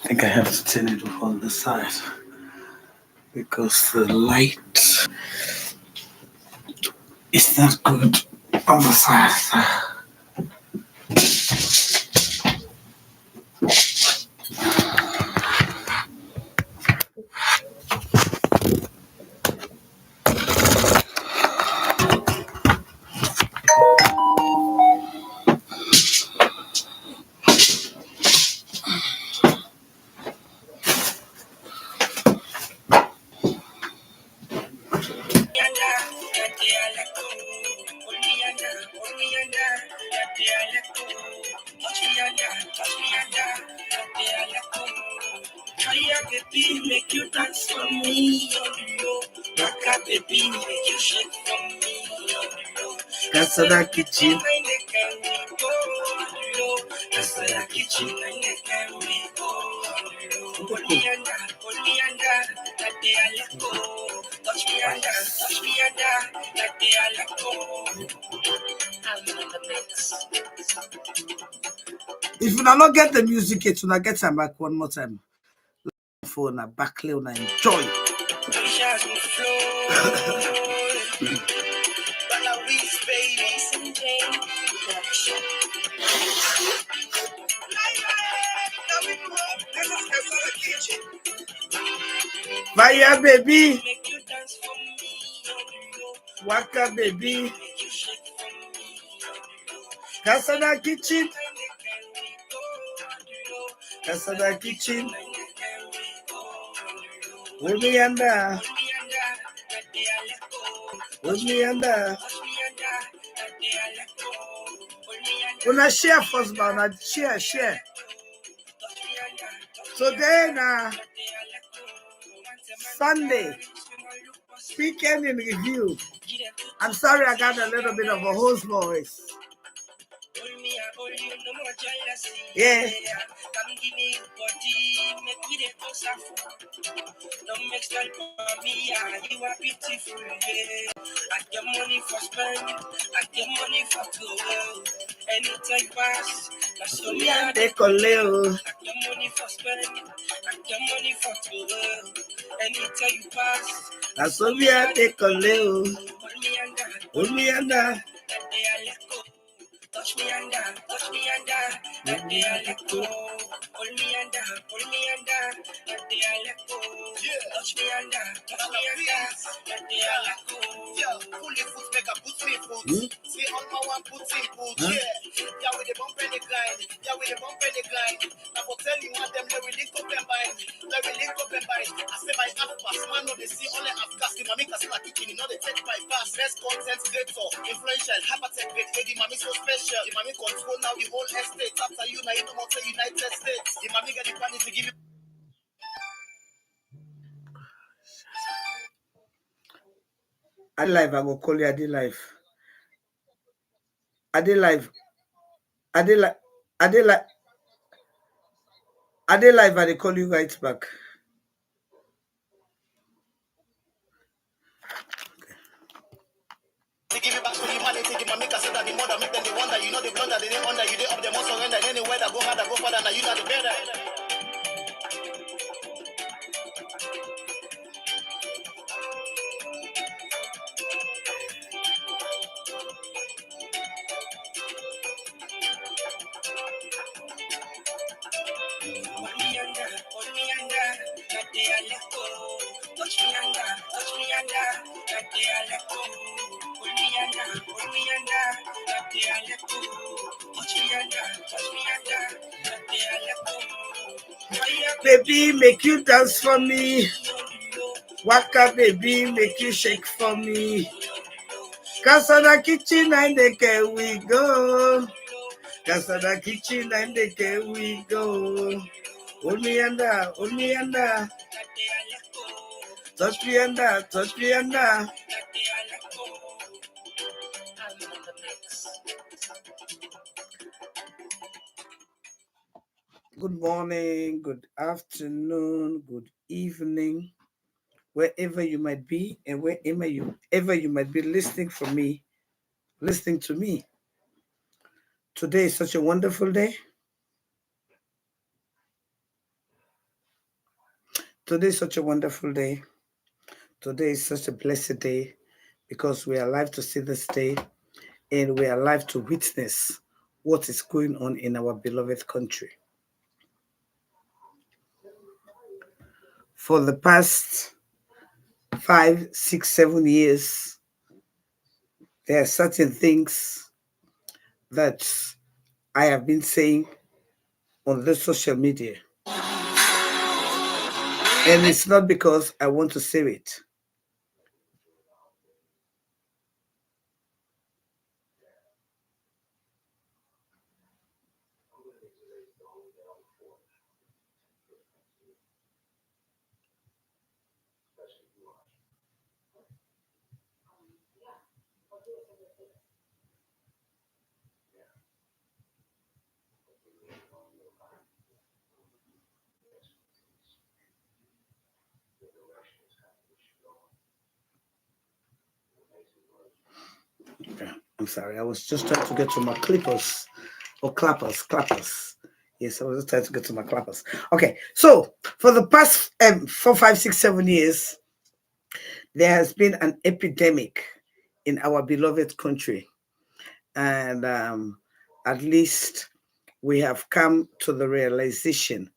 think I have to turn it off on the side because the light is not good on the side. Make you dance for me on the low. Rock baby, make you shake for me on the low. Casada kitchen, and they can we go on the low. Casada kitchen, and they can we go on the low. Hold me under, that they are let go. Touch me under, that they are let go. I'm in the mix. If you not get the music, it's gonna get some back one more time. Phone a back and enjoy. Fire baby, waka baby, Casada kitchen, Casada kitchen. Hold me under, hold me under. When I share first, man, I share. Today now, Sunday, weekend in review. I'm sorry I got a little bit of a hoarse voice. Yeah. Don't make style for me, you are beautiful, yeah. I get money for spending, I get money for two. Anytime pass, that's so me and they call you. I get money for spending, I get money for two. Anytime you pass, that's so me and they call you. Hold me under, that they are let go. Touch me under, that they are let go. Hold me under, that they are let go. Touch me under, that they are let go. Yeah, fully foot make a put me foot. See on my one put in foot. Yeah, with the bump and the grind. I will tell you what them they will link up and bind. I say my half pass, man no they see only half cast. The mommy can see my kitchen, you know they take my pass. Best content creator, influential, hypertech great lady, mommy so special. The mommy control now the whole estate. After you now you know what United States. The mommy get the money to give you. I live, I go call you I did live. I did live, I call you right back. To give it back to humanity, the mommy Casada, the mother, make them the wonder. You know the blunder, they didn't under, you did up the most surrender. Anywhere that go harder, go further, now you got the better. Hold me under, that they are let go. Touch me under, that they are let go. Hold me under, that they are let go. Touch me under, that they are let go. Baby, make you dance for me. Waka baby, make you shake for me. Casada kitchen and the can we go. Casada kitchen and the can we go. Hold me under. Touch me under. Good morning, good afternoon, good evening, wherever you might be and wherever you might be listening to me. Today is such a wonderful day. Today is such a wonderful day. Today is such a blessed day because we are alive to see this day and we are alive to witness what is going on in our beloved country. For the past 5, 6, 7 years, there are certain things that I have been saying on the social media. And it's not because I want to say it. Okay, I'm sorry. I was just trying to get to my clippers or clappers. Yes, I was just trying to get to my clappers. Okay, so for the past 4, 5, 6, 7 years, there has been an epidemic in our beloved country, and at least we have come to the realization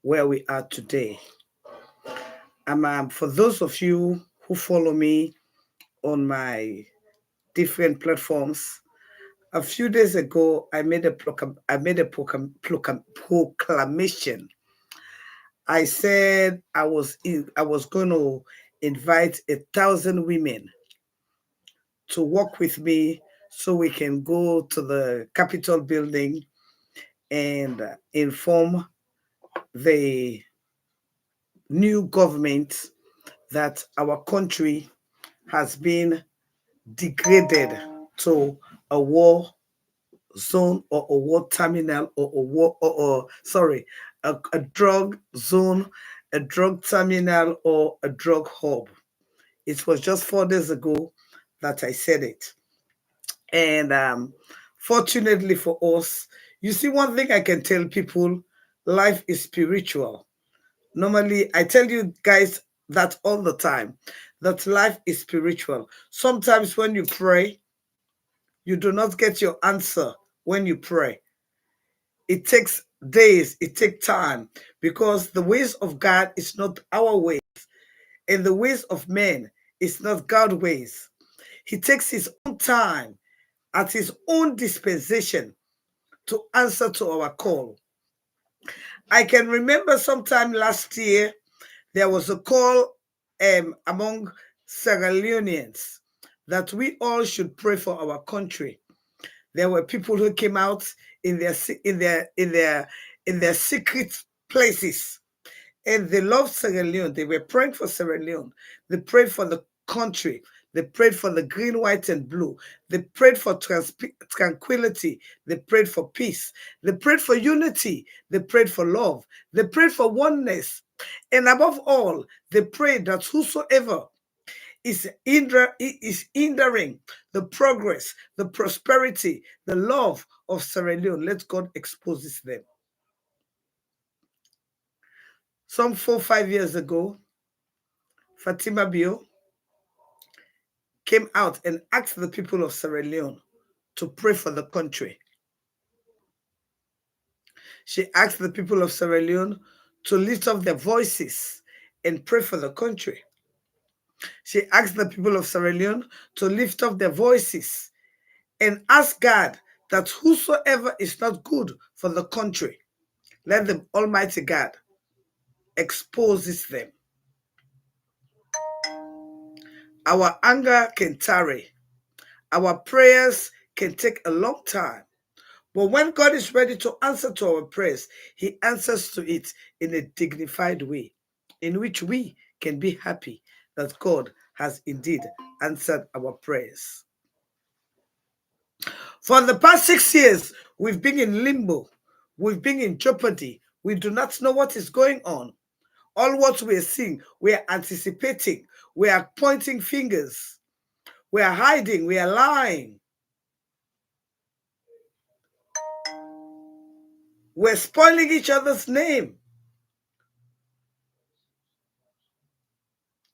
where we are today. For those of you who follow me on my different platforms, a few days ago, I made a proclamation. I said I was going to invite 1,000 women to work with me so we can go to the Capitol building and inform the new government that our country has been degraded to a war zone or a war terminal or a war or sorry, a drug zone, a drug terminal or a drug hub. It was just 4 days ago that I said it. And fortunately for us, you see, one thing I can tell people, life is spiritual. Normally, I tell you guys that all the time, that life is spiritual. Sometimes when you pray, you do not get your answer when you pray. It takes days, it takes time, because the ways of God is not our ways, and the ways of men is not God's ways. He takes his own time at his own dispensation to answer to our call. I can remember sometime last year, there was a call among Sierra Leoneans that we all should pray for our country. There were people who came out in their secret places, and they loved Sierra Leone. They were praying for Sierra Leone. They prayed for the country. They prayed for the green, white, and blue. They prayed for tranquility. They prayed for peace. They prayed for unity. They prayed for love. They prayed for oneness. And above all, they prayed that whosoever is hindering the progress, the prosperity, the love of Sierra Leone, let God expose them. Some 4, 5 years ago, Fatima Bio came out and asked the people of Sierra Leone to pray for the country. She asked the people of Sierra Leone to lift up their voices and pray for the country. She asked the people of Sierra Leone to lift up their voices and ask God that whosoever is not good for the country, let the Almighty God exposes them. Our anger can tarry. Our prayers can take a long time. But when God is ready to answer to our prayers, he answers to it in a dignified way, in which we can be happy that God has indeed answered our prayers. For the past 6 years, we've been in limbo. We've been in jeopardy. We do not know what is going on. All what we are seeing, we are anticipating. We are pointing fingers. We are hiding. We are lying. We're spoiling each other's name.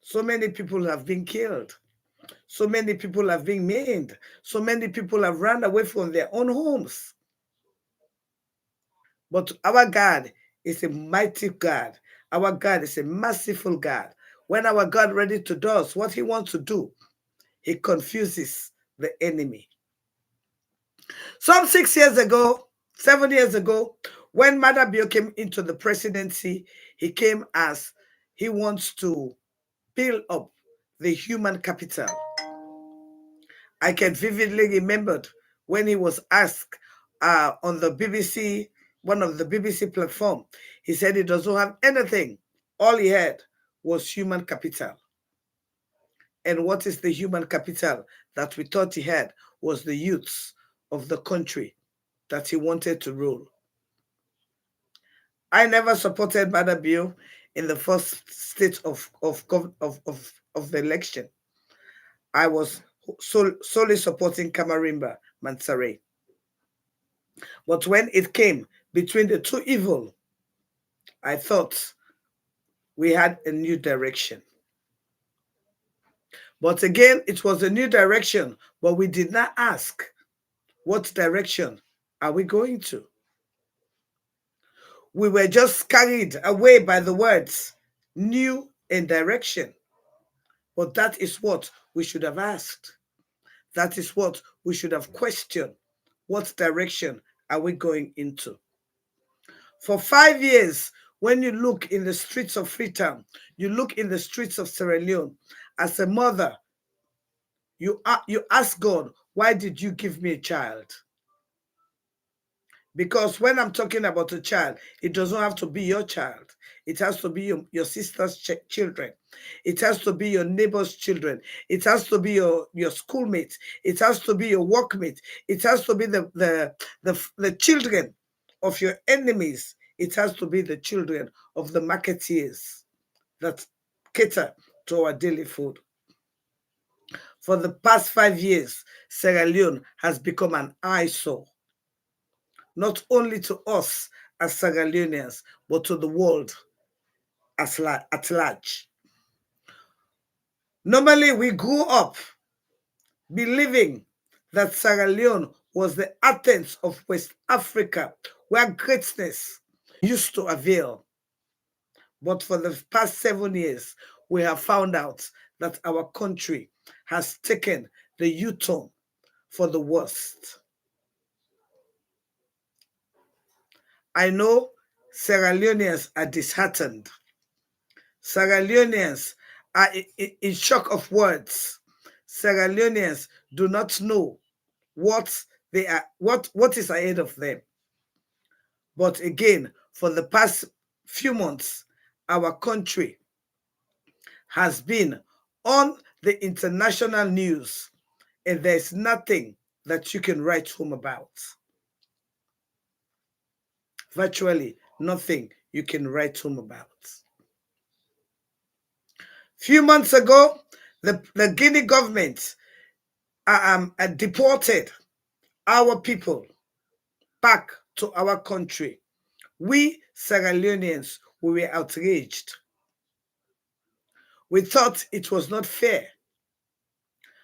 So many people have been killed. So many people have been maimed. So many people have run away from their own homes. But our God is a mighty God. Our God is a merciful God. When our God ready to do what he wants to do, he confuses the enemy. Some 6 years ago, 7 years ago, when Madabio came into the presidency, he came as he wants to build up the human capital. I can vividly remember when he was asked on the BBC, one of the BBC platform, he said he doesn't have anything. All he had was human capital. And what is the human capital that we thought he had was the youths of the country that he wanted to rule. I never supported Madabio in the first stage of the election. I was solely supporting Kamarimba Mansare. But when it came between the two evil, I thought we had a new direction. But again, it was a new direction, but we did not ask, what direction are we going to? We were just carried away by the words, new and direction. But that is what we should have asked. That is what we should have questioned. What direction are we going into? For 5 years, when you look in the streets of Freetown, you look in the streets of Sierra Leone, as a mother, you ask God, why did you give me a child? Because when I'm talking about a child, it doesn't have to be your child. It has to be your sister's children. It has to be your neighbor's children. It has to be your schoolmates. It has to be your workmates. It has to be the children of your enemies. It has to be the children of the marketeers that cater to our daily food. For the past 5 years, Sierra Leone has become an eyesore, not only to us as Sierra Leoneans, but to the world at large. Normally, we grew up believing that Sierra Leone was the Athens of West Africa, where greatness used to avail. But for the past 7 years, we have found out that our country has taken the U-turn for the worst. I know Sierra Leoneans are disheartened. Sierra Leoneans are in shock of words. Sierra Leoneans do not know what is ahead of them. But again, for the past few months, our country has been on the international news, and there's nothing that you can write home about. Virtually nothing you can write home about. Few months ago, the Guinea government deported our people back to our country. We Sierra Leoneans, we were outraged. We thought it was not fair.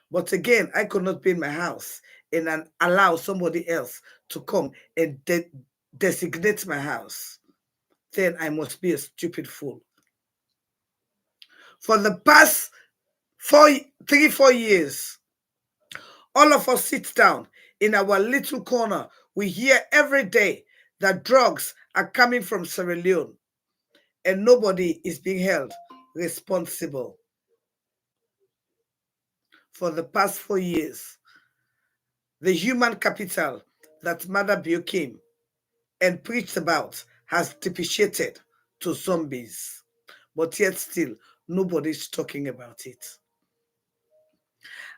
But again, I could not be in my house and allow somebody else to come and designate my house. Then I must be a stupid fool. For the past 4 years, all of us sit down in our little corner. We hear every day that drugs are coming from Sierra Leone, and nobody is being held responsible. For the past 4 years, the human capital that Madabio came and preached about has depreciated to zombies, but yet still nobody's talking about it.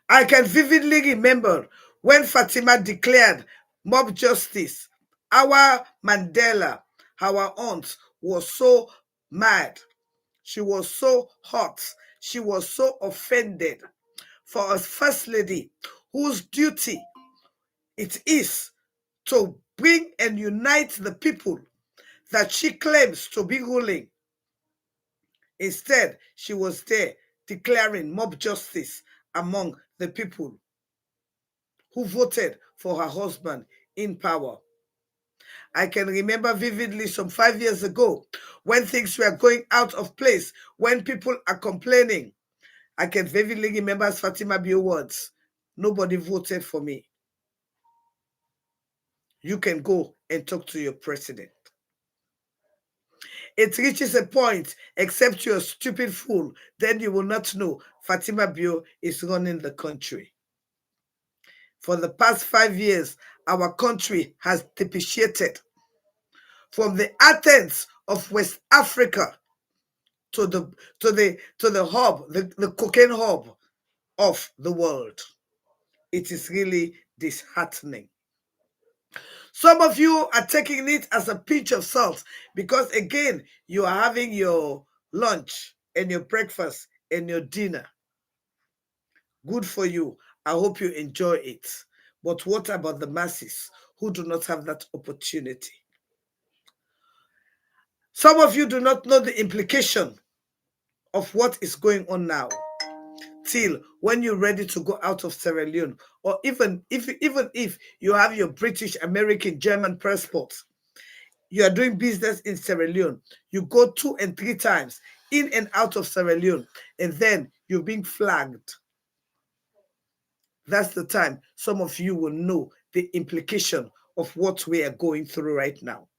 I can vividly remember when Fatima declared mob justice. Our Mandela, our aunt, was so mad. She was so hot. She was so offended for a first lady whose duty it is to bring and unite the people that she claims to be ruling. Instead, she was there declaring mob justice among the people who voted for her husband in power. I can remember vividly some 5 years ago when things were going out of place, when people are complaining. I can vividly remember Fatima Bio words, "Nobody voted for me." You can go and talk to your president. It reaches a point, except you're a stupid fool, then you will not know Fatima Bio is running the country. For the past 5 years, our country has depreciated from the Athens of West Africa to the hub, the cocaine hub of the world. It is really disheartening. Some of you are taking it as a pinch of salt because, again, you are having your lunch and your breakfast and your dinner. Good for you. I hope you enjoy it. But what about the masses who do not have that opportunity? Some of you do not know the implication of what is going on now till when you're ready to go out of Sierra Leone, or even if you have your British, American, German passport, you are doing business in Sierra Leone, you go 2 and 3 times in and out of Sierra Leone, and then you're being flagged. That's the time some of you will know the implication of what we are going through right now.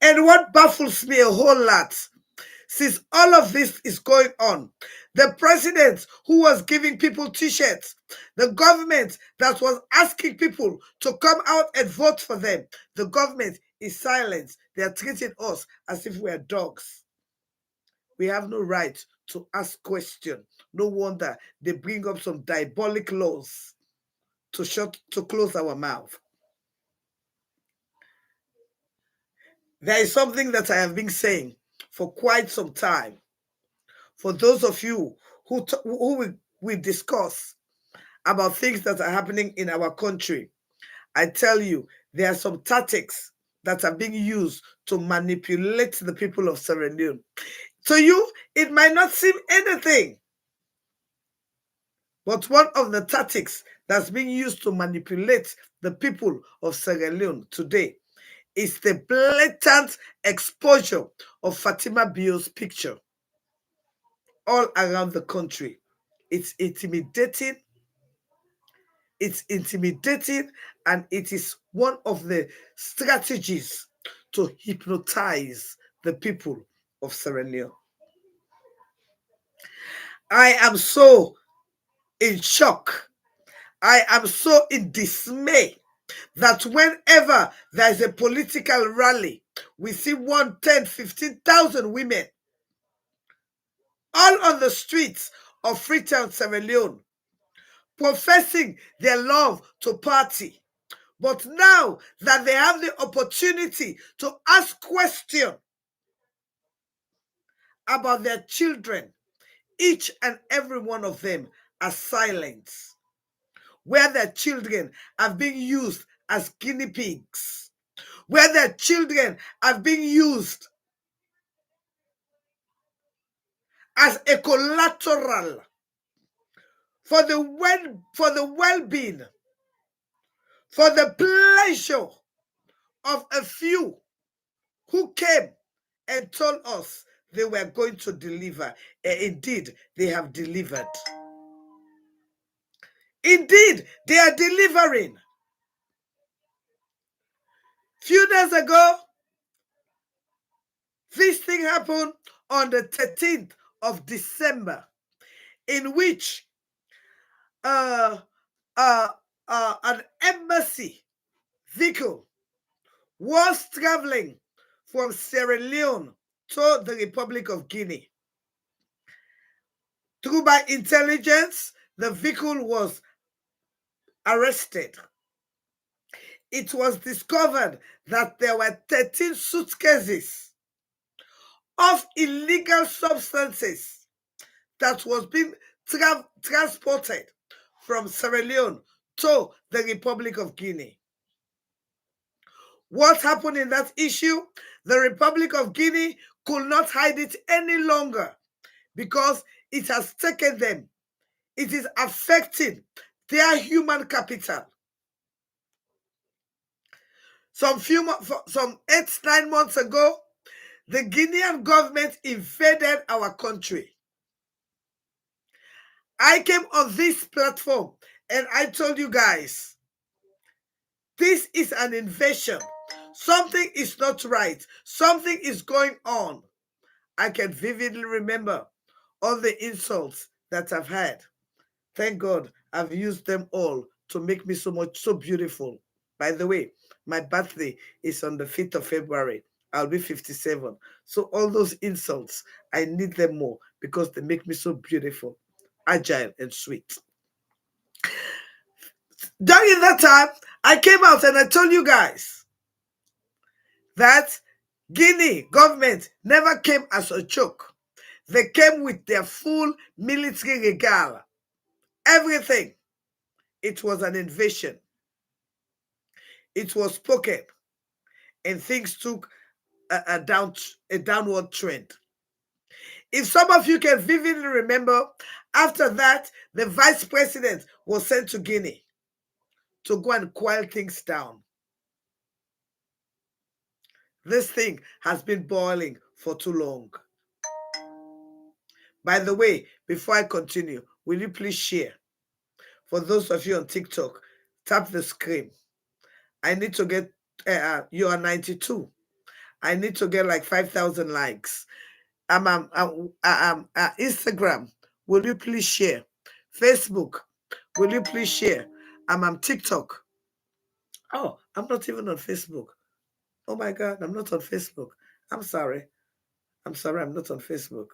And what baffles me a whole lot, since all of this is going on, the president who was giving people t-shirts, the government that was asking people to come out and vote for them, the government is silent. They are treating us as if we are dogs. We have no right to ask questions. No wonder they bring up some diabolic laws to close our mouth. There is something that I have been saying for quite some time. For those of you who we discuss about things that are happening in our country, I tell you, there are some tactics that are being used to manipulate the people of Sierra Leone. To you, it might not seem anything, but one of the tactics that's being used to manipulate the people of Sierra Leone today is the blatant exposure of Fatima Bio's picture all around the country. It's intimidating. It's intimidating, and it is one of the strategies to hypnotize the people of Sierra Leone. I am so in shock. I am so in dismay that whenever there's a political rally, we see 1, 10, 15,000 women all on the streets of Freetown, Sierra Leone, professing their love to party. But now that they have the opportunity to ask questions about their children, each and every one of them are silent, where their children have been used as guinea pigs, where their children have been used as a collateral for the well-being, for the pleasure of a few who came and told us they were going to deliver. And indeed, they have delivered. Indeed, they are delivering. Few days ago, this thing happened on the 13th of December, in which an embassy vehicle was traveling from Sierra Leone to the Republic of Guinea. Through by intelligence, the vehicle was arrested. It was discovered that there were 13 suitcases of illegal substances that was being transported from Sierra Leone to the Republic of Guinea. What happened in that issue? The Republic of Guinea could not hide it any longer because it has taken them. It is affecting their human capital. Some 8-9 months ago, the Guinean government invaded our country. I came on this platform and I told you guys, this is an invasion. Something is not right. Something is going on. I can vividly remember all the insults that I've had. Thank God I've used them all to make me so beautiful. By the way, my birthday is on the 5th of February. I'll be 57. So all those insults, I need them more because they make me so beautiful, agile, and sweet. During that time, I came out and I told you guys that Guinea government never came as a joke. They came with their full military regale. Everything. It was an invasion. It was spoken. And things took a downward trend. If some of you can vividly remember, after that, the vice president was sent to Guinea to go and quiet things down. This thing has been boiling for too long. By the way, before I continue, will you please share? For those of you on TikTok, tap the screen. I need to get, you are 92. I need to get like 5,000 likes. Instagram, will you please share? Facebook, will you please share? TikTok. Oh, I'm not even on Facebook. Oh my God, I'm not on Facebook. I'm sorry. I'm not on Facebook.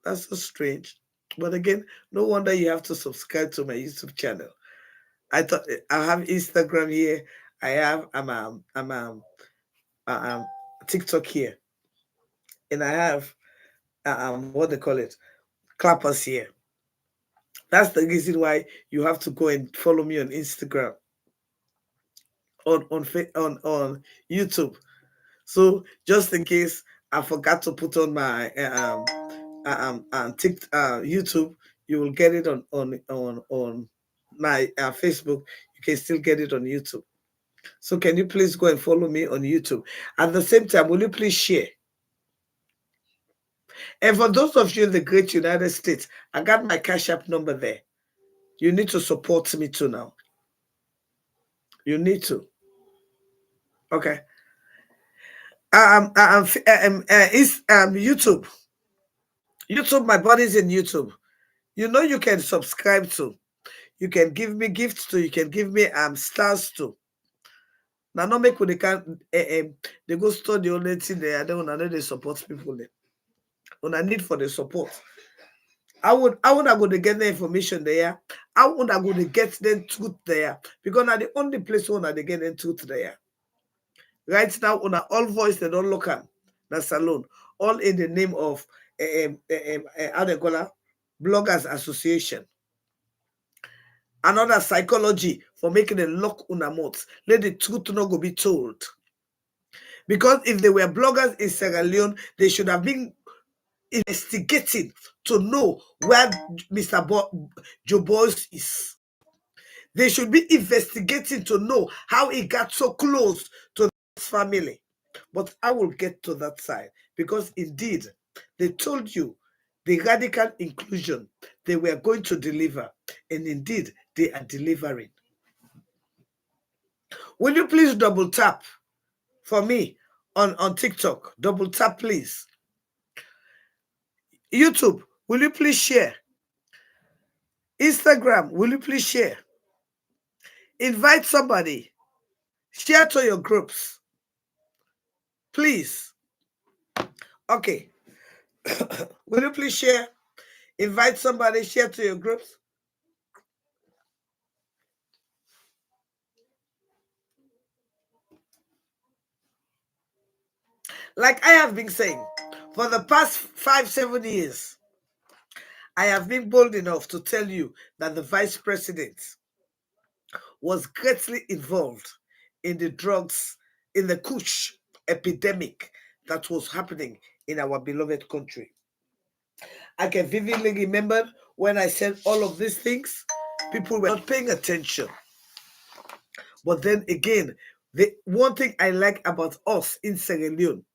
That's so strange. But again, no wonder you have to subscribe to my YouTube channel. I thought I have Instagram here. I have TikTok here, and I have what they call it, clappers here. That's the reason why you have to go and follow me on Instagram, on YouTube. So just in case I forgot to put on my YouTube, you will get it on my Facebook. You can still get it on YouTube. So can you please go and follow me on YouTube? At the same time, will you please share? And for those of you in the great United States, I got my Cash App number there. You need to support me too now. You need to. Okay. YouTube. YouTube, my body's in YouTube. You know you can subscribe to. You can give me gifts to. You can give me stars to. Now not make when they can they go store the only thing there. I don't know they support people there. When I need for the support. I would go to get the information there. I would go to get the truth there. Because now the only place where they get the truth there. Right now, on all voice they don't look at the salon. All in the name of how they call it? Bloggers Association. Another psychology for making a lock una mouth. Let the truth not go be told. Because if they were bloggers in Sierra Leone, they should have been investigating to know where Mr. Joe Boys is. They should be investigating to know how he got so close to his family. But I will get to that side because indeed, they told you the radical inclusion they were going to deliver. And indeed, they are delivering. Will you please double tap for me on TikTok? Double tap, please. YouTube, will you please share? Instagram, will you please share? Invite somebody. Share to your groups. Please. Okay. Will you please share? Invite somebody, share to your groups. Like I have been saying, for the past 5-7 years, I have been bold enough to tell you that the vice president was greatly involved in the drugs, in the kush epidemic that was happening in our beloved country. I can vividly remember when I said all of these things, people were not paying attention. But then again, the one thing I like about us in Sierra Leone,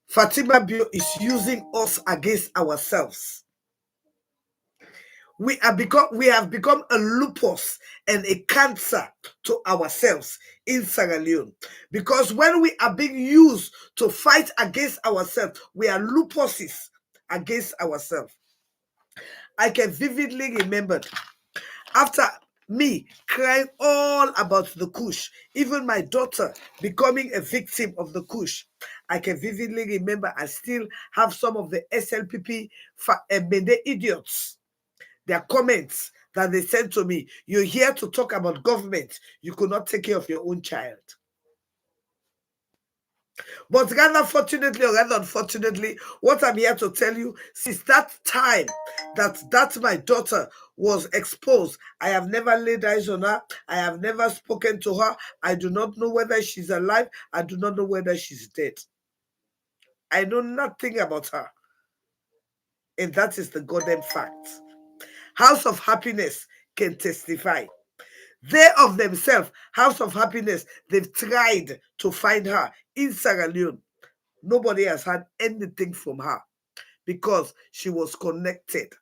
Fatima Bio is using us against ourselves. We have become a lupus and a cancer to ourselves in Sierra Leone. Because when we are being used to fight against ourselves, we are lupuses against ourselves. I can vividly remember after me crying all about the kush, even my daughter becoming a victim of the kush. I can vividly remember I still have some of the SLPP Mende idiots, their comments that they sent to me. You're here to talk about government. You could not take care of your own child. But rather fortunately or rather unfortunately, what I'm here to tell you, since that time that my daughter was exposed, I have never laid eyes on her. I have never spoken to her. I do not know whether she's alive. I do not know whether she's dead. I know nothing about her. And that is the goddamn fact. House of Happiness can testify. They of themselves, House of Happiness, they've tried to find her in Sierra Leone. Nobody has had anything from her because she was connected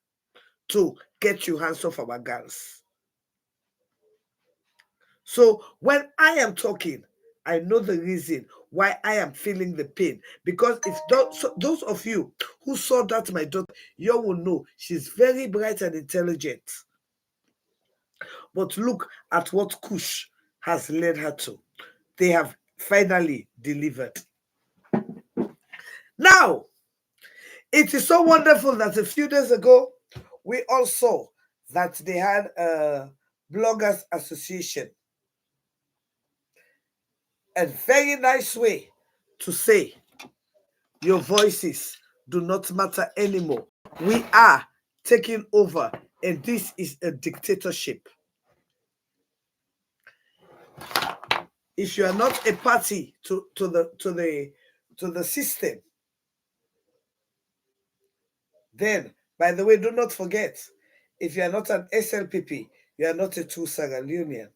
to get you hands off our girls. So when I am talking, I know the reason why I am feeling the pain. Because if those of you who saw that my daughter, you will know she's very bright and intelligent. But look at what Kush has led her to. They have finally delivered. Now, it is so wonderful that a few days ago, we all saw that they had a Bloggers Association. A very nice way to say your voices do not matter anymore. We are taking over, and this is a dictatorship. If you are not a party to the system, then, by the way, do not forget, if you are not an SLPP, you are not a true Sierra Leonean.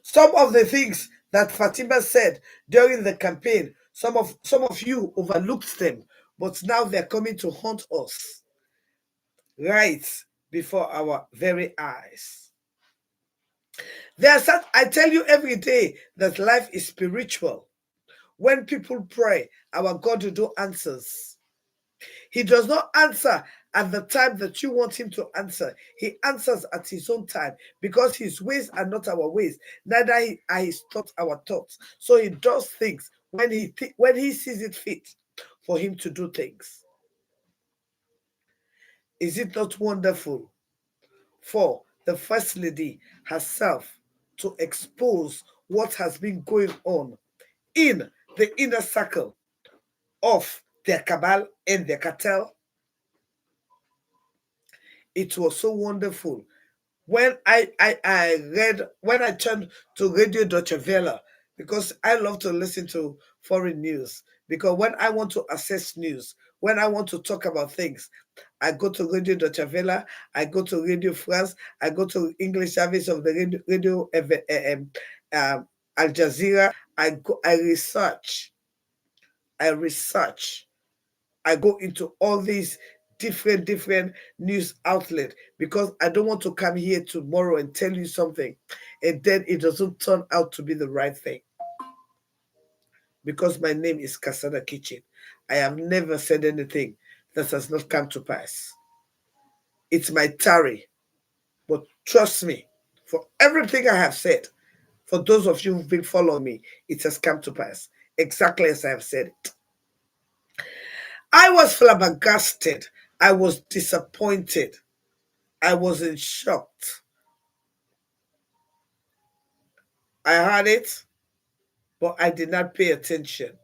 Some of the things that Fatima said during the campaign, some of you overlooked them, but now they're coming to haunt us right before our very eyes. I tell you every day that life is spiritual. When people pray, our God do answers. He does not answer at the time that you want him to answer. He answers at his own time because his ways are not our ways, neither are his thoughts our thoughts. So he does things when he sees it fit for him to do things. Is it not wonderful for the First Lady herself to expose what has been going on in the inner circle of their cabal and their cartel? It was so wonderful when I turned to Radio Deutsche Welle, because I love to listen to foreign news, because when I want to assess news, when I want to talk about things, I go to Radio Deutsche Welle, I go to Radio France, I go to English service of the radio Al Jazeera. I research, I go into all these different news outlets because I don't want to come here tomorrow and tell you something and then it doesn't turn out to be the right thing. Because my name is Casada Kitchen, I have never said anything that has not come to pass. It's my tarry, but trust me, for everything I have said, for those of you who've been following me, it has come to pass exactly as I have said it. I was flabbergasted. I was disappointed. I wasn't shocked. I heard it, but I did not pay attention.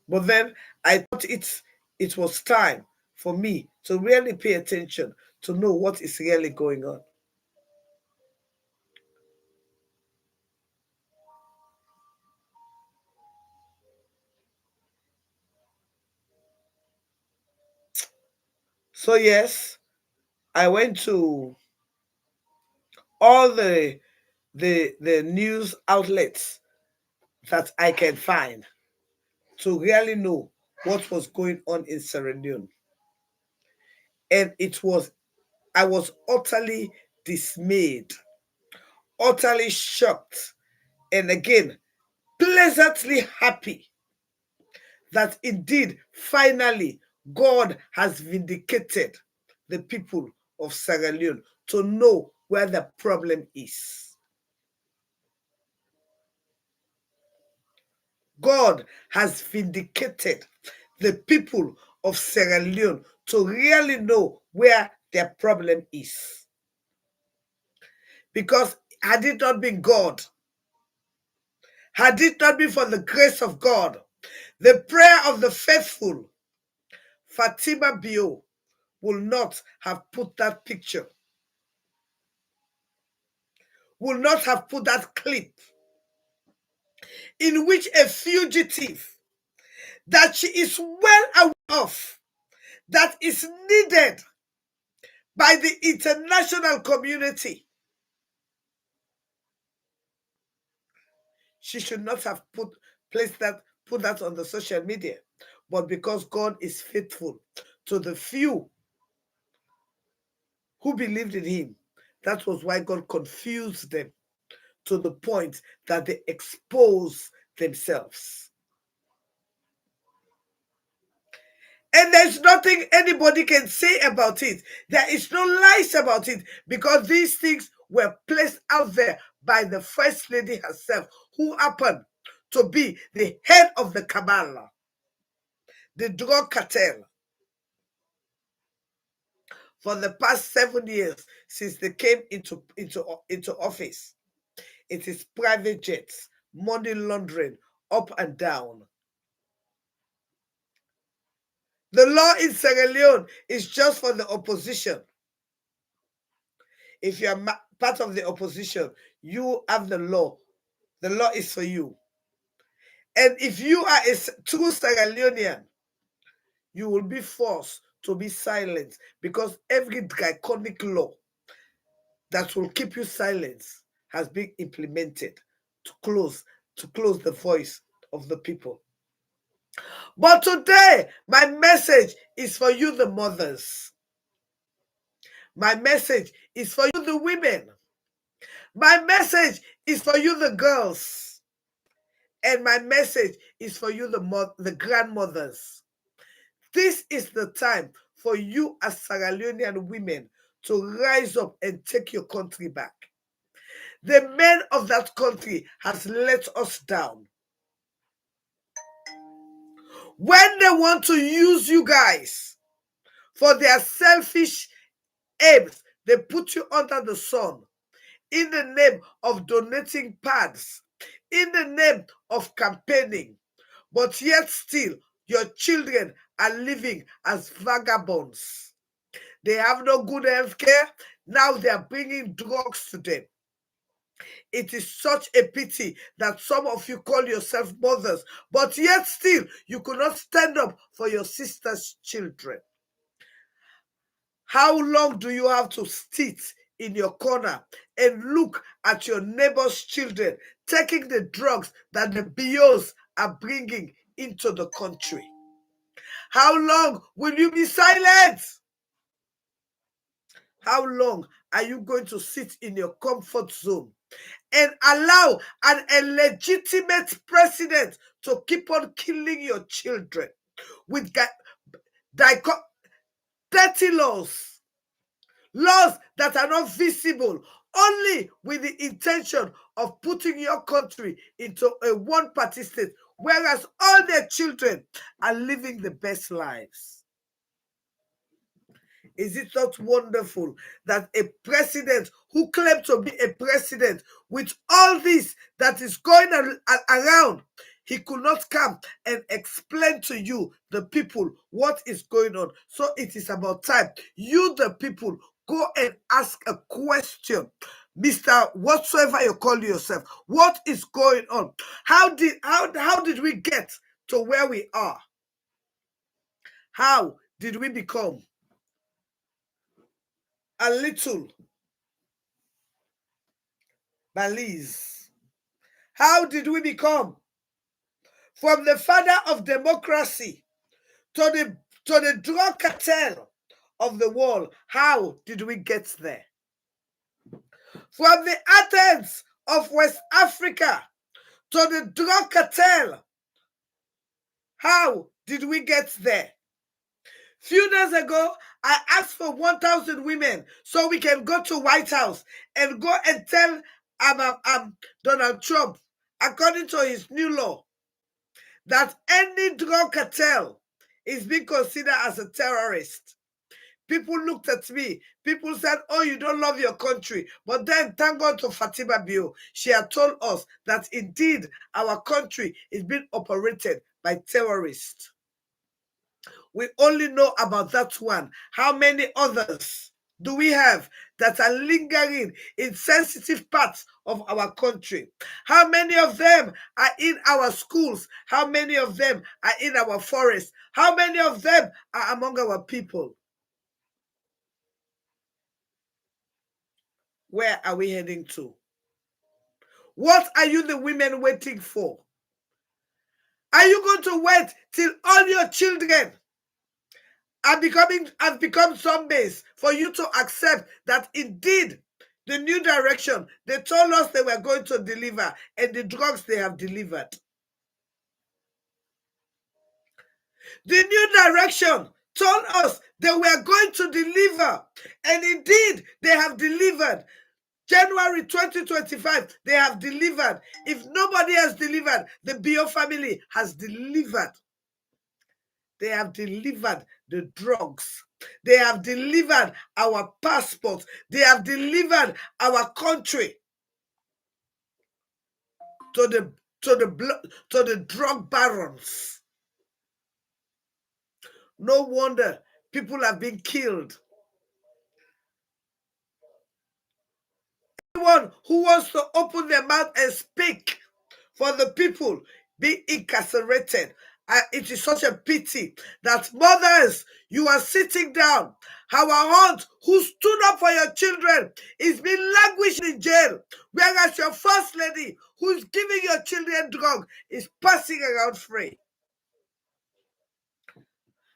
But then I thought it was time for me to really pay attention to know what is really going on. So yes, I went to all the news outlets that I can find to really know what was going on in Sierra Leone. And I was utterly dismayed, utterly shocked, and again, pleasantly happy that indeed, finally, God has vindicated the people of Sierra Leone to know where the problem is. God has vindicated the people of Sierra Leone to really know where their problem is. Because had it not been God, had it not been for the grace of God, the prayer of the faithful, Fatima Bio will not have put that picture, will not have put that clip in which a fugitive that she is well aware of, that is needed by the international community, she should not have put that on the social media. But because God is faithful to the few who believed in him, that was why God confused them to the point that they expose themselves. And there's nothing anybody can say about it. There is no lies about it, because these things were placed out there by the First Lady herself, who happened to be the head of the cabal, the drug cartel, for the past 7 years since they came into office. It is private jets, money laundering, up and down. The law in Sierra Leone is just for the opposition. If you are part of the opposition, you have the law. The law is for you. And if you are a true Sierra Leonean, you will be forced to be silent, because every draconic law that will keep you silent has been implemented to close the voice of the people. But today, my message is for you, the mothers. My message is for you, the women. My message is for you, the girls. And my message is for you, the grandmothers. This is the time for you as Sierra Leonean women to rise up and take your country back. The men of that country has let us down. When they want to use you guys for their selfish aims, they put you under the sun in the name of donating pads, in the name of campaigning. But yet still, your children are living as vagabonds. They have no good health care. Now they are bringing drugs to them. It is such a pity that some of you call yourself mothers, but yet still you could not stand up for your sister's children. How long do you have to sit in your corner and look at your neighbor's children taking the drugs that the BOs are bringing into the country? How long will you be silent? How long are you going to sit in your comfort zone and allow an illegitimate president to keep on killing your children with dirty laws that are not visible, only with the intention of putting your country into a one-party state, whereas all their children are living the best lives? Is it not wonderful that a president who claimed to be a president, with all this that is going around, he could not come and explain to you, the people, what is going on? So it is about time you, the people, go and ask a question. Mr. Whatsoever you call yourself, what is going on? How did we get to where we are? How did we become a little Belize. How did we become from the father of democracy to the drug cartel of the world? How did we get there? From the Athens of West Africa to the drug cartel. How did we get there? Few days ago, I asked for 1,000 women so we can go to White House and go and tell Donald Trump, according to his new law, that any drug cartel is being considered as a terrorist. People looked at me. People said, oh, you don't love your country. But then, thank God to Fatima Bio. She had told us that indeed our country is being operated by terrorists. We only know about that one. How many others do we have that are lingering in sensitive parts of our country? How many of them are in our schools? How many of them are in our forests? How many of them are among our people? Where are we heading to? What are you, the women, waiting for? Are you going to wait till all your children have become zombies for you to accept that indeed the new direction they told us they were going to deliver and the drugs they have delivered? The new direction told us they were going to deliver, and indeed they have delivered. January 2025, they have delivered. If nobody has delivered, the Bio family has delivered. They have delivered the drugs. They have delivered our passports. They have delivered our country to the drug barons. No wonder people have been killed. Anyone who wants to open their mouth and speak for the people be incarcerated. It is such a pity that mothers, you are sitting down. Our aunt who stood up for your children is being languished in jail, whereas your first lady who is giving your children drug is passing around free.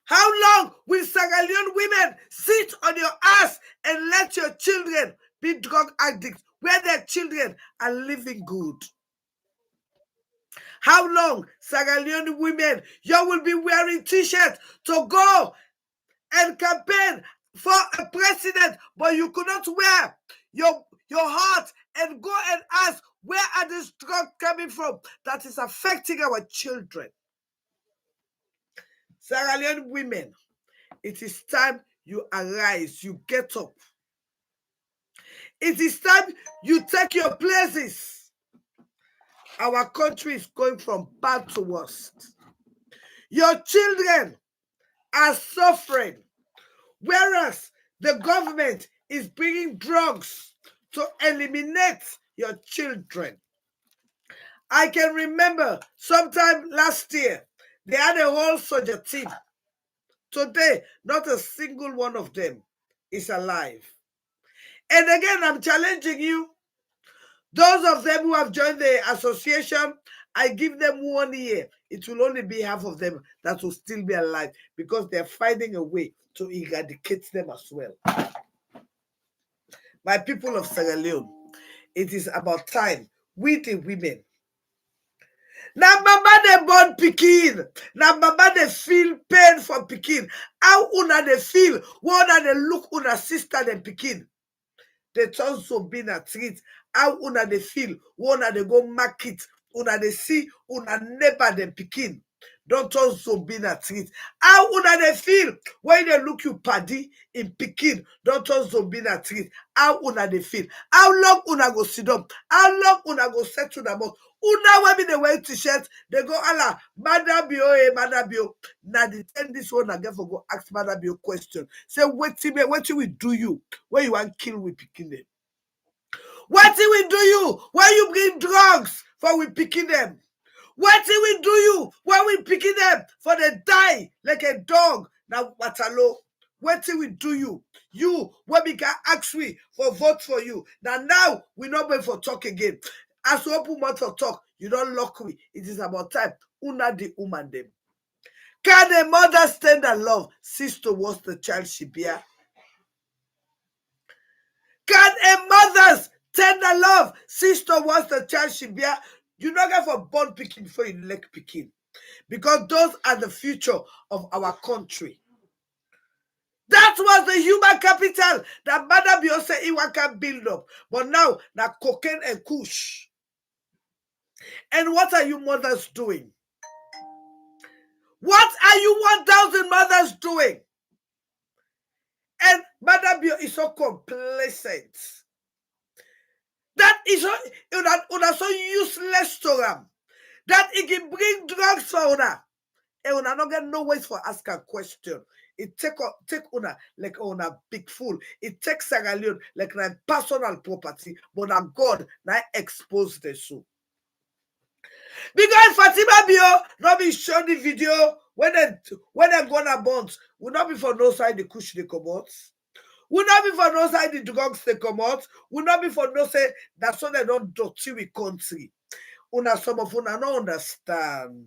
How long will Sierra Leone women sit on your ass and let your children be drug addicts where their children are living good? How long, Sierra Leone women, you will be wearing t-shirts to go and campaign for a president, but you could not wear your heart and go and ask, where are these drugs coming from that is affecting our children? Sierra Leone women, it is time you arise, you get up. It is time you take your places. Our country is going from bad to worst. Your children are suffering, whereas the government is bringing drugs to eliminate your children. I can remember sometime last year, they had a whole soldier team. Today, not a single one of them is alive. And again, I'm challenging you. Those of them who have joined the association, I give them 1 year. It will only be half of them that will still be alive because they're finding a way to eradicate them as well. My people of Sierra Leone, it is about time we the women. Now mama they born pikin. Now mama they feel pain for pikin. How una they feel? What una they look una sister and pikin? They also been a treat. How una they feel? What una they go market? Una they see una neighbor them pikin. Don't also be a treat. How una they feel when they look you paddy in pikin? Don't also be a treat. How una they feel? How long una go sit down? How long una go set to the mouth? Una when be the wear t-shirt, they go ala Madam Bio, Madam Bio. Now the end this one again for go ask Madam Bio question. Say what we do you when you want kill with picking them? What we do you when you bring drugs for we picking them? What we do you when we picking them for they die like a dog? Now Watalo, what we do you? You, when we can ask we for vote for you. Now we not wait for talk again. As we open mouth for talk, you don't lock we. It is about time. Una the woman them. Can a mother stand and love cease towards the child she bear? Can a mother's tender love cease towards the child she bear? You not get for born picking before you elect picking. Because those are the future of our country. That was the human capital that Mother Beyonce Iwan can build up. But now, cocaine and kush. And what are you mothers doing? What are you 1,000 mothers doing? And Mother Bio is so complacent. That is so useless to them. That it can bring drugs for una. And una not get no ways for ask a question. It take una like una big fool. It takes Sierra Leone like a personal property, but now God now expose the soup. Because Fatima Bio not be shown the video when they gonna bounce will not be for no side the kush they come out. Will not be for no side the drugs they come out. Will not be for no say that's so they don't dirty with country. Some of una not understand.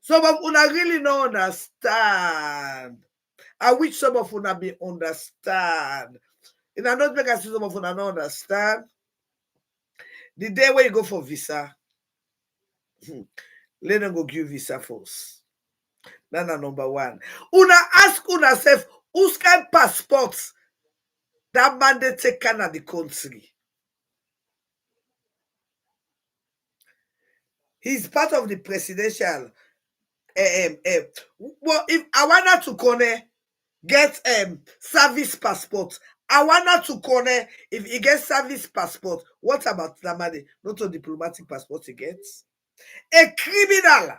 Some of una really not understand. I wish some of una be understand. And I don't make I see some of una not understand. The day where you go for visa, let them go give visa first. That's number one. Una ask una self, who's kind passports that man they take Canada the country? He's part of the presidential. Well, if Awana Tukone get service passport, Awana Tukone, if he gets service passport, what about that money? Not a diplomatic passport he gets. A criminal.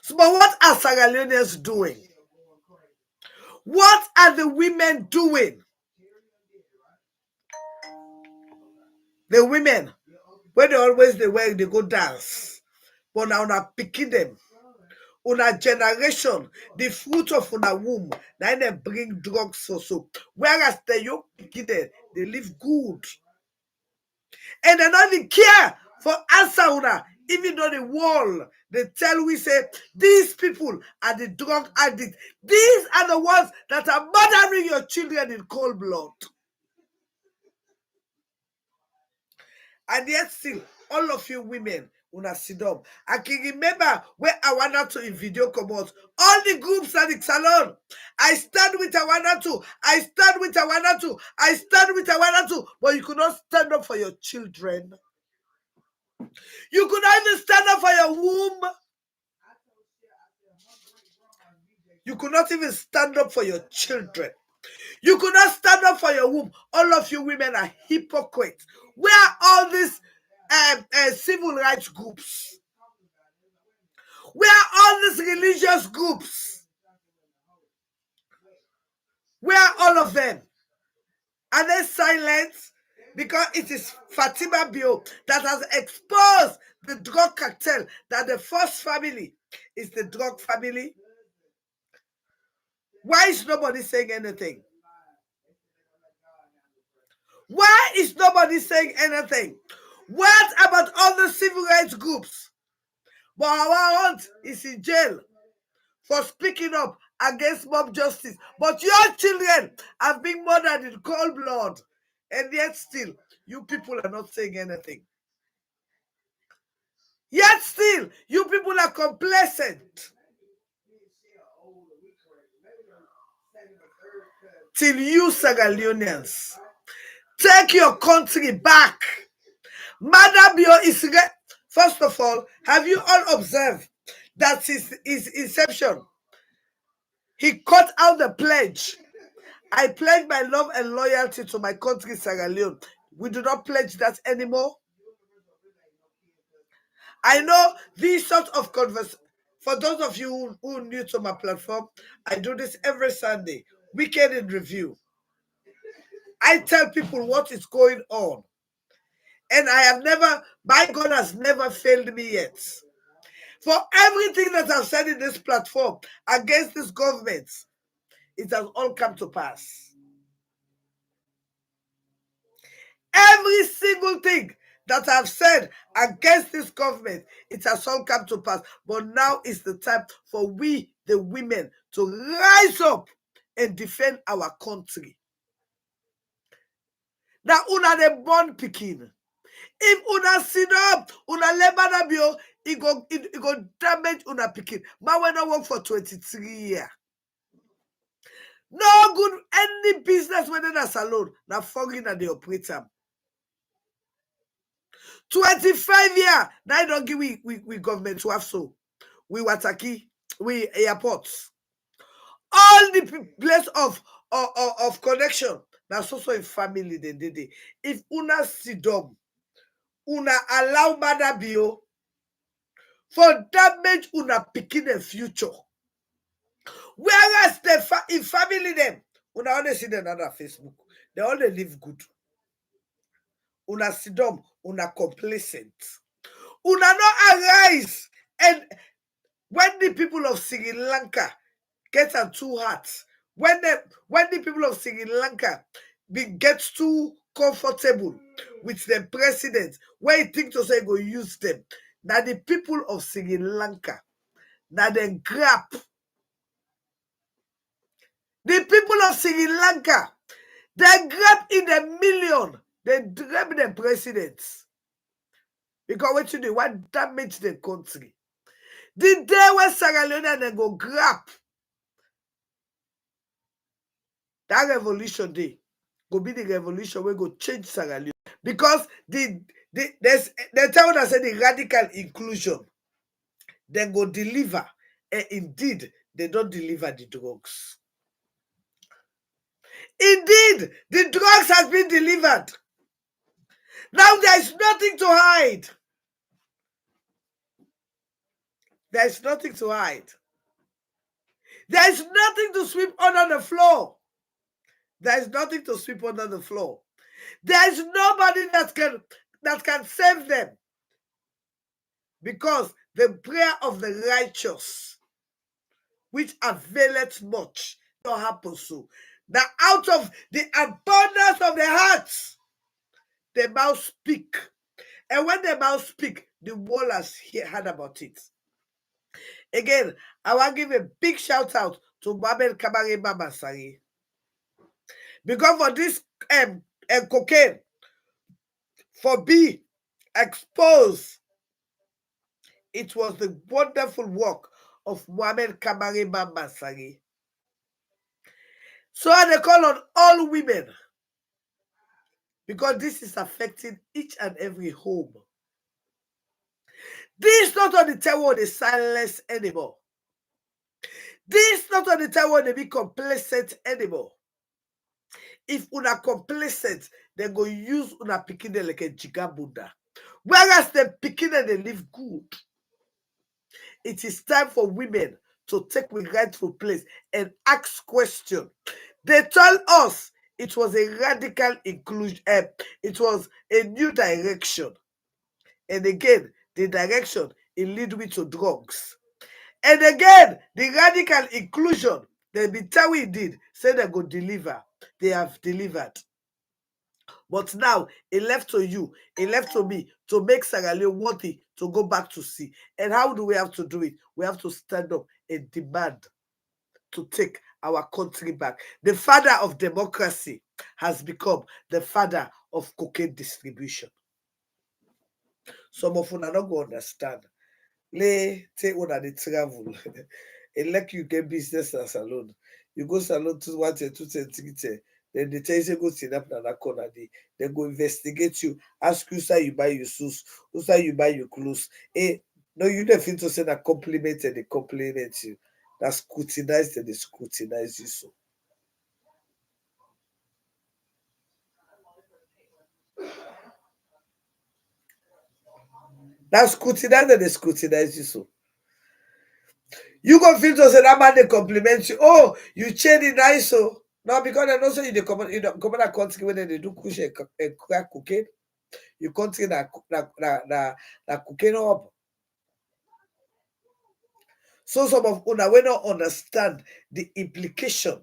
So, but what are Sierra Leoneans doing? What are the women doing? The women, when they always they go dance, but now una picking them. Una generation, the fruit of una womb, now they bring drugs so. Whereas the young picking them, they live good. And they don't even care for answer una. Even though the world, they tell we say, these people are the drug addicts. These are the ones that are murdering your children in cold blood. And yet still, all of you women, una sit up. I can remember where Awana to in video come out. All the groups at the salon. I stand with Awana too. I stand with Awana too. I stand with Awana too. But you could not stand up for your children. You could not even stand up for your womb. You could not even stand up for your children. You could not stand up for your womb. All of you women are hypocrites. Where are all these civil rights groups? Where are all these religious groups? Where are all of them? Are they silent? Because it is Fatima Bio that has exposed the drug cartel, that the first family is the drug family. Why is nobody saying anything? Why is nobody saying anything? What about all the civil rights groups? But our aunt is in jail for speaking up against mob justice. But your children have been murdered in cold blood. And yet still, you people are not saying anything. Yet still, you people are complacent. Till you Sierra Leoneans take your country back. Madam Bio is first of all, have you all observed that since his inception, he cut out the pledge? I pledge my love and loyalty to my country, Sierra Leone. We do not pledge that anymore. I know these sort of conversations. For those of you who are new to my platform, I do this every Sunday, Weekend in Review. I tell people what is going on. And I have never, my God has never failed me yet. For everything that I've said in this platform against this government, it has all come to pass. Every single thing that I've said against this government, it has all come to pass. But now is the time for we, the women, to rise up and defend our country. Now, una the born pikin. If una sit up, una lebana bio, it go damage una pikin. Man, when I work for 23 years. No good any business when in a salon. Now foreign and the operator. 25 years. Now I don't give we government to have so. We wataki, we airports. All the place of connection. That's also a family they did it. If una sit up, una allow mother bio for damage una picking the future. Whereas in family them, una only see them on Facebook. They only live good. Una sidom, una complacent. Una not arise. And when the people of Sri Lanka get on two hearts, when the people of Sri Lanka gets too comfortable with the president, where he think to say go use them, now the people of Sri Lanka, now they grab. The people of Sri Lanka, they grab in a million. They grab the presidents. Because what you do, what damage the country. The day when Sierra Leone they go grab that revolution day, go be the revolution where go change Sierra Leone. Because they tell us the radical inclusion, then go deliver. And indeed, they don't deliver the drugs. Indeed, the drugs has been delivered. Now there's nothing to hide. There's nothing to hide. There's nothing to sweep under the floor. There's nothing to sweep under the floor. There's nobody that can save them. Because the prayer of the righteous, which availeth much, don't happen so. That out of the abundance of the hearts, the mouth speak. And when the mouth speak, the world has heard about it. Again, I want to give a big shout out to Babel Kabare Mama Sari. Because for this cocaine, for be exposed, it was the wonderful work of Mohamed Kamari Mama Sari. So I call on all women, because this is affecting each and every home. This is not on the time where they silence anymore. This is not on the time where they be complacent anymore. If una complacent, they go use una pikine like a jigabunda. Whereas the pikine they live good. It is time for women to take the rightful place and ask questions. They told us it was a radical inclusion. It was a new direction. And again, the direction, it lead me to drugs. And again, the radical inclusion, they be tell we did, say they go deliver. They have delivered. But now, it left to you, it left to me to make Sierra Leone worthy to go back to sea. And how do we have to do it? We have to stand up and demand to take our country back. The father of democracy has become the father of cocaine distribution. Some of you are not going to understand. Lay take one at the travel. And like you get business as salon. You go salon to 1 2 3. Then they tell you go sit up in that corner. They go investigate you, ask you say you buy your shoes, who say you buy your clothes. No, you don't feel to say that compliment and they compliment you. That scrutinize and they scrutinize you so. That scrutinize and they scrutinize you so. You go feel to say that man they compliment you. Oh, you change it nice so. No, because they don't say you come that country when they do push and crack cocaine. You country that cocaine up. So some of una will not understand the implication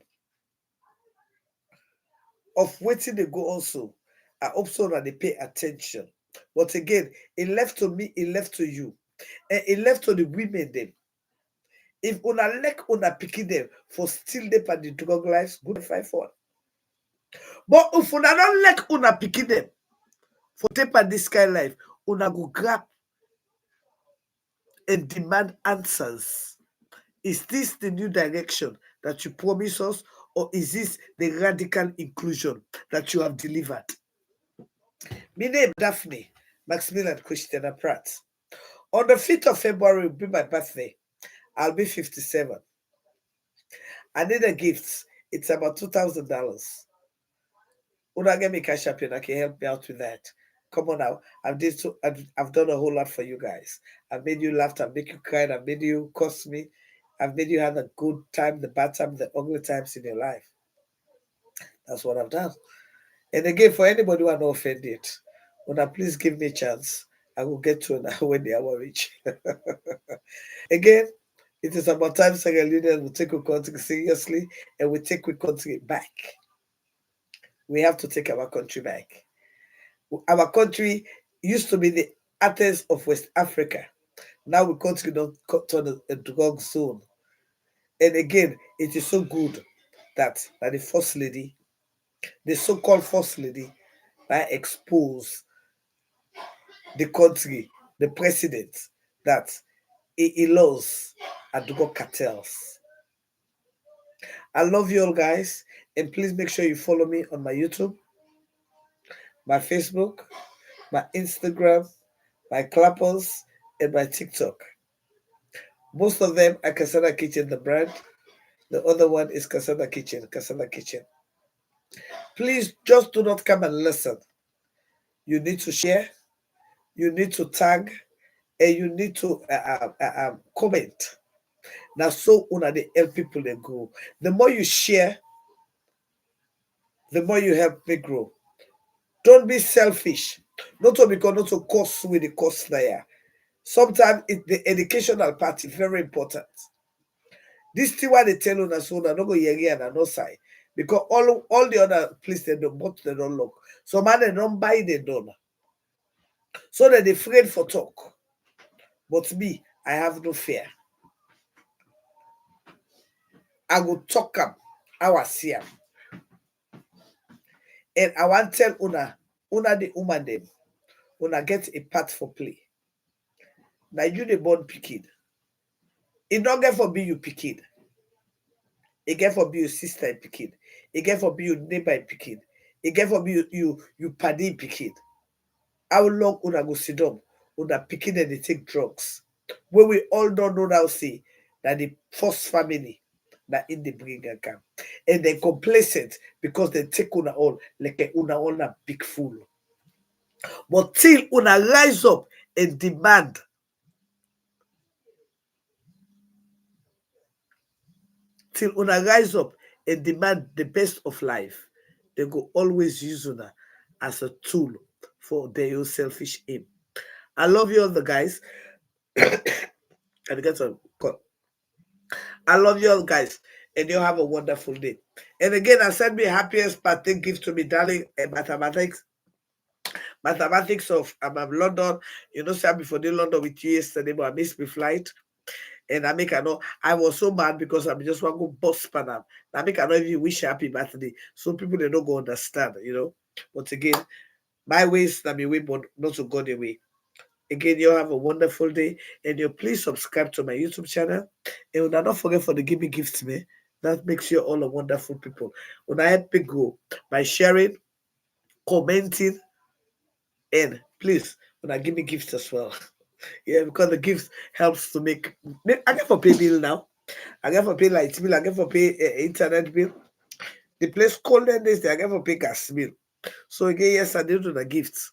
of waiting they go also. I hope so that they pay attention. But again, it left to me, it left to you. And it left to the women them. If una like una picking them for still them at the drug lives, good fight for. But if una don't like una picking them for take at this kind of life, una go grab and demand answers. Is this the new direction that you promise us, or is this the radical inclusion that you have delivered? My name Daphne Maximilian Christiana Pratt. On the 5th of February will be my birthday. I'll be 57. I need a gift. It's about $2,000. Una get me cash up and I can help me out with that. Come on now. I've done a whole lot for you guys. I've made you laugh, I've made you cry, I've made you curse me. I've made you have the good time, the bad time, the ugly times in your life. That's what I've done. And again, for anybody who are not offended, Una please give me a chance. I will get to now when the hour reach. Again, it is about time Sierra Leoneans will take our country seriously and we take our country back. We have to take our country back. Our country used to be the Athens of West Africa. Now we country don't turn a drug zone. And again, it is so good that the first lady, the so-called first lady, that expose the country, the president, that he loves drug cartels. I love you all guys, and please make sure you follow me on my YouTube, my Facebook, my Instagram, my Clappers, and my TikTok. Most of them are Casada Kitchen, the brand. The other one is Casada Kitchen, Casada Kitchen. Please just do not come and listen. You need to share, you need to tag, and you need to comment. Now, so una they help people they grow. The more you share, the more you help me grow. Don't be selfish. Not to because not to cost with the cost there. Sometimes the educational part is very important. This thing why they tell you that so that no go here and no side. Because all the other places they don't but they don't look. So man they don't buy they don't. So that they afraid for talk. But me, I have no fear. I will talk up how I see them. And I want tell una the woman them, una get a part for play. Now you the born picking. It don't get for be you picking. It get for be your sister in picking. It get for be your neighbor in picking. It get for be you paddy in picking. How long una go sit down? Una picking and they take drugs. When we all don't know now see that the first family that in the bring a camp. And they complacent because they take una all like una all a big fool. But till una rise up and demand, till una rise up and demand the best of life, they go always use una as a tool for their own selfish aim. I love you all the guys. And get on. I love you all guys. And you have a wonderful day. And again, I send me happiest birthday gift to me, darling, mathematics. Mathematics of London. You know, say I'm before the London with you yesterday, but I missed my flight. And I make I know I was so mad because I just want to go bust Panam. I make I know even wish happy birthday. So people they don't go understand, you know. But again, my ways that my way, but not to go the way. Again, you have a wonderful day, and you please subscribe to my YouTube channel. And do not forget for the give me gifts me. That makes you all a wonderful people. When I help me grow by sharing, commenting, and please when I give me gifts as well. Yeah, because the gifts helps to make. I get for pay bill now. I get for pay light bill. I get for pay internet bill. The place cold and this. I get for pay gas bill. So again, yes, I did do the gifts.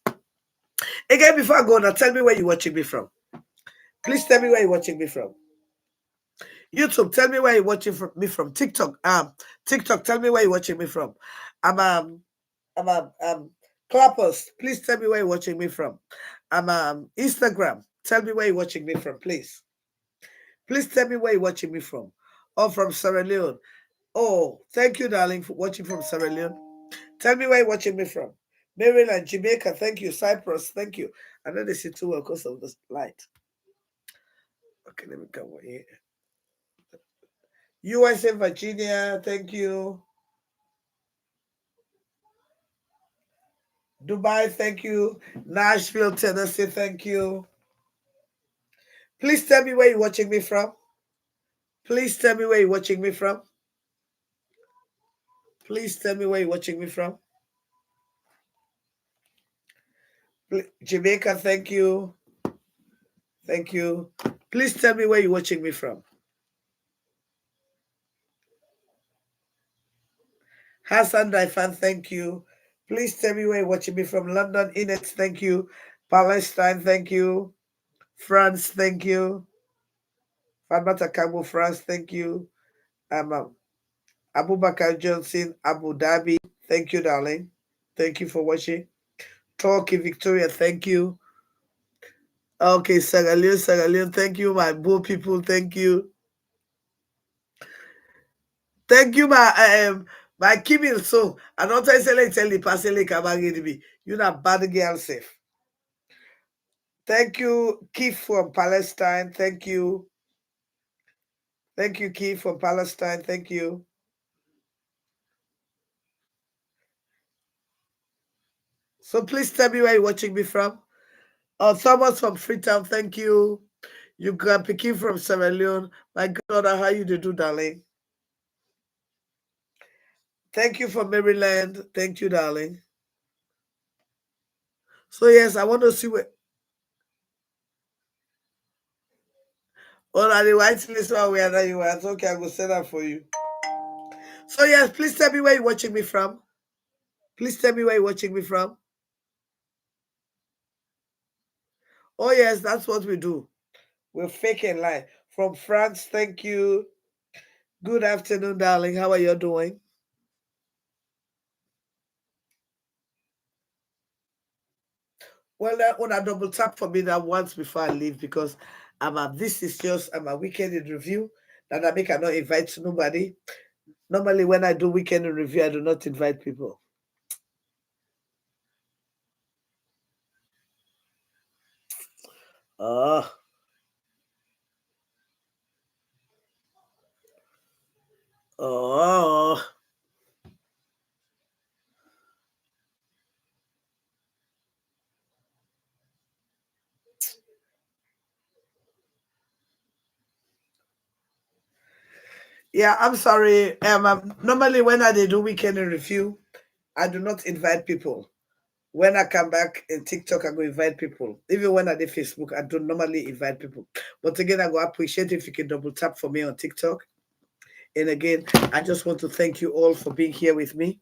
Again, before I go, now tell me where you're watching me from. Please tell me where you're watching me from. YouTube, tell me where you're watching me from. TikTok, tell me where you're watching me from. I'm Clappers, please tell me where you're watching me from. Instagram, tell me where you're watching me from, please. Please tell me where you're watching me from. Or from Sierra Leone. Oh, thank you, darling, for watching from Sierra Leone. Tell me where you're watching me from. Maryland, Jamaica, thank you. Cyprus, thank you. I know they see too well because of the light. Okay, let me come over here. USA, Virginia, thank you. Dubai, thank you. Nashville, Tennessee, thank you. Please tell me where you're watching me from. Please tell me where you're watching me from. Please tell me where you're watching me from. Jamaica, thank you. Thank you. Please tell me where you're watching me from. Hassan Daifan, thank you. Please tell me where you're watching me from. London, Inet, thank you. Palestine, thank you. France, thank you. Fatmata Kabo, France, thank you. Abubakar Johnson, Abu Dhabi, thank you, darling. Thank you for watching. Turkey, Victoria, thank you. Okay, Sierra Leone, thank you, my Bo people, thank you. Thank you, my Kim Il Sung. I don't tell the person like me. You not bad girl safe. Thank you, Keith from Palestine. Thank you. Thank you, Keith from Palestine. Thank you. So please tell me where you're watching me from. Thomas from Freetown, thank you. You got picking from Sierra Leone. My God, how you do, darling? Thank you from Maryland. Thank you, darling. So yes, I want to see where. Oh, now the white list one where that you are. It's okay, I will say that for you. So yes, please tell me where you're watching me from. Please tell me where you're watching me from. Oh yes, that's what we do. We're fake and lie. From France, thank you. Good afternoon, darling. How are you doing? Well, when I double tap for me that once before I leave because this is just I'm a weekend in review that I make I not invite nobody. Normally when I do weekend in review, I do not invite people. Oh. Oh. Yeah, I'm sorry. Normally when I do weekend in review, I do not invite people. When I come back in TikTok, I go invite people. Even when I do Facebook, I don't normally invite people. But again, I go appreciate if you can double tap for me on TikTok. And again, I just want to thank you all for being here with me.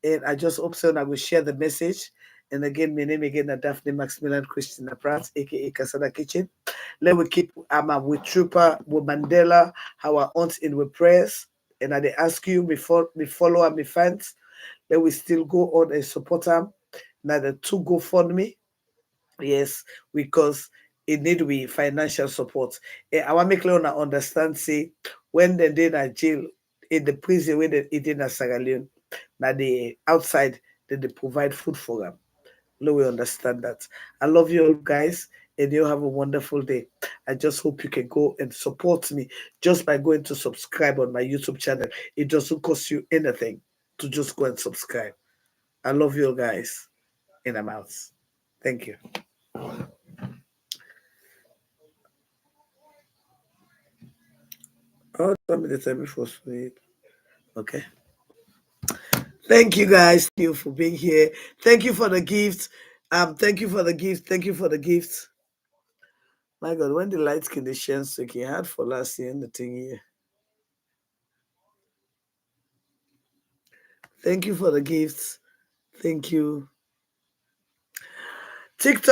And I just hope so I will share the message. And again, my name again is Daphne Maximilian Christina Pratt, aka Casada Kitchen. Let we keep with Trooper, with Mandela, our aunt in with prayers. And I ask you, me follow and me fans, let we still go on and support them. Now the two GoFundMe. Yes, because it need to be financial support. I want make Leona understand, say, when they did a jail in the prison where they in a Sierra Leone, now the outside they provide food for them. Let we understand that. I love you all guys and you have a wonderful day. I just hope you can go and support me just by going to subscribe on my YouTube channel. It doesn't cost you anything to just go and subscribe. I love you all guys and I'm out. Thank you. Oh, tell me the time before sleep. Okay. Thank you guys. Thank you for being here. Thank you for the gift. Thank you for the gift. Thank you for the gift. My God, when the light conditions okay, hard for last year and the thing here. Thank you for the gifts. Thank you. TikTok.